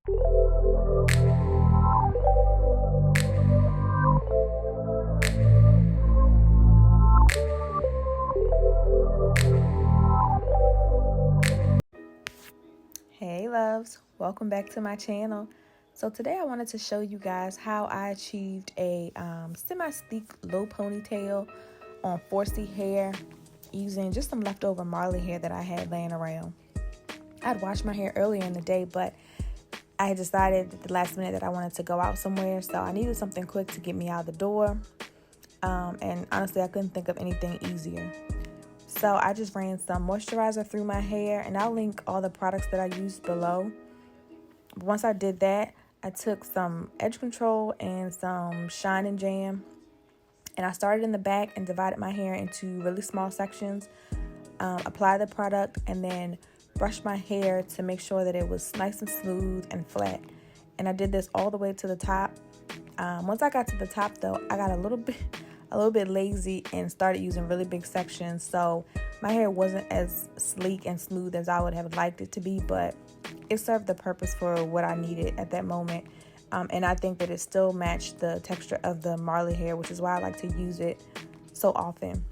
Hey loves, welcome back to my channel. So today I wanted to show you guys how I achieved a semi-sleek low ponytail on 4C hair using just some leftover Marley hair that I had laying around. I'd washed my hair earlier in the day, but I had decided at the last minute that I wanted to go out somewhere, so I needed something quick to get me out the door. And honestly, I couldn't think of anything easier. So I just ran some moisturizer through my hair, and I'll link all the products that I used below. But once I did that, I took some edge control and some shine and jam, and I started in the back and divided my hair into really small sections, applied the product, and then brushed my hair to make sure that it was nice and smooth and flat. And I did this all the way to the top. Once I got to the top though, I got a little bit lazy and started using really big sections, so my hair wasn't as sleek and smooth as I would have liked it to be, but it served the purpose for what I needed at that moment. And I think that it still matched the texture of the Marley hair, which is why I like to use it so often.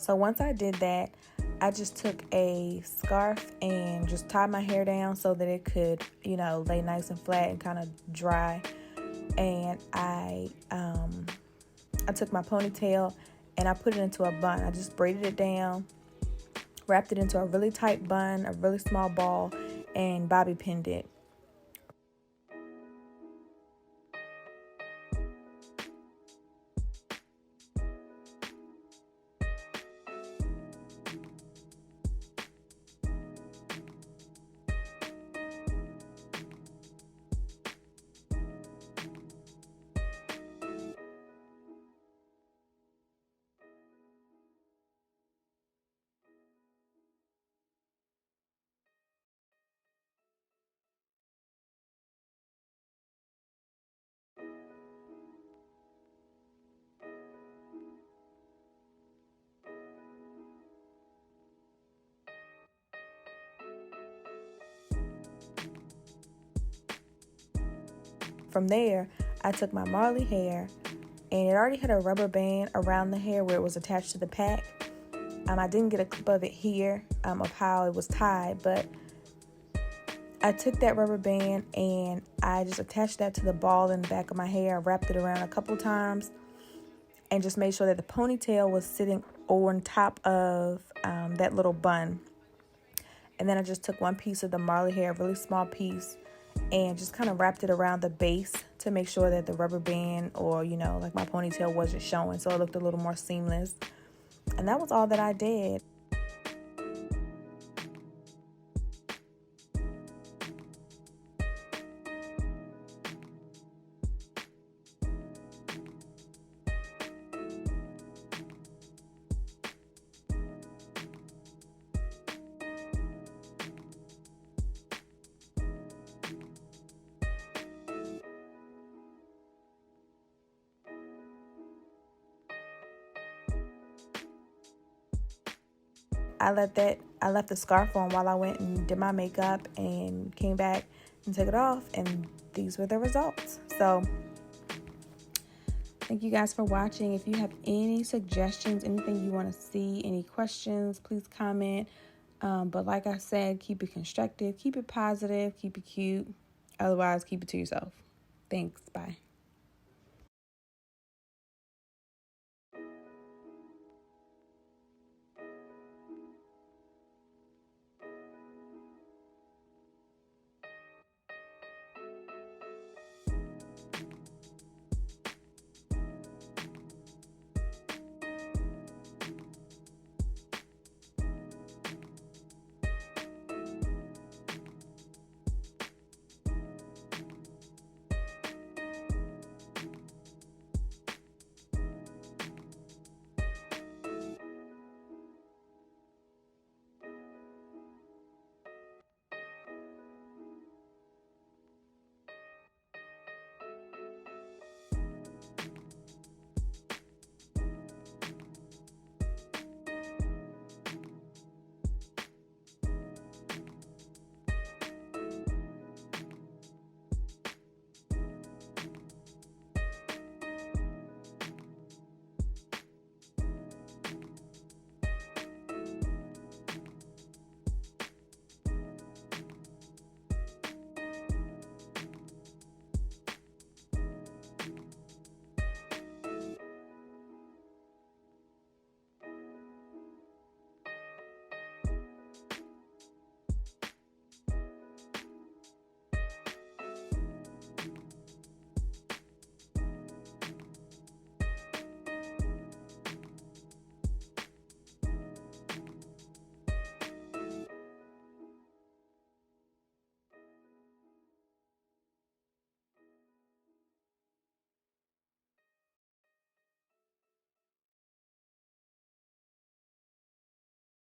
So once I did that, I just took a scarf and just tied my hair down so that it could, lay nice and flat and kind of dry. And I took my ponytail and I put it into a bun. I just braided it down, wrapped it into a really tight bun, a really small ball, and bobby pinned it. From there, I took my Marley hair, and it already had a rubber band around the hair where it was attached to the pack. I didn't get a clip of it here of how it was tied, but I took that rubber band and I just attached that to the ball in the back of my hair. I wrapped it around a couple times and just made sure that the ponytail was sitting on top of that little bun. And then I just took one piece of the Marley hair, a really small piece, and just kind of wrapped it around the base to make sure that the rubber band or, like my ponytail wasn't showing, so it looked a little more seamless. And that was all that I did. I left the scarf on while I went and did my makeup and came back and took it off, and these were the results. So thank you guys for watching. If you have any suggestions, anything you want to see, any questions, please comment. But like I said, keep it constructive, keep it positive, keep it cute. Otherwise, keep it to yourself. Thanks. Bye.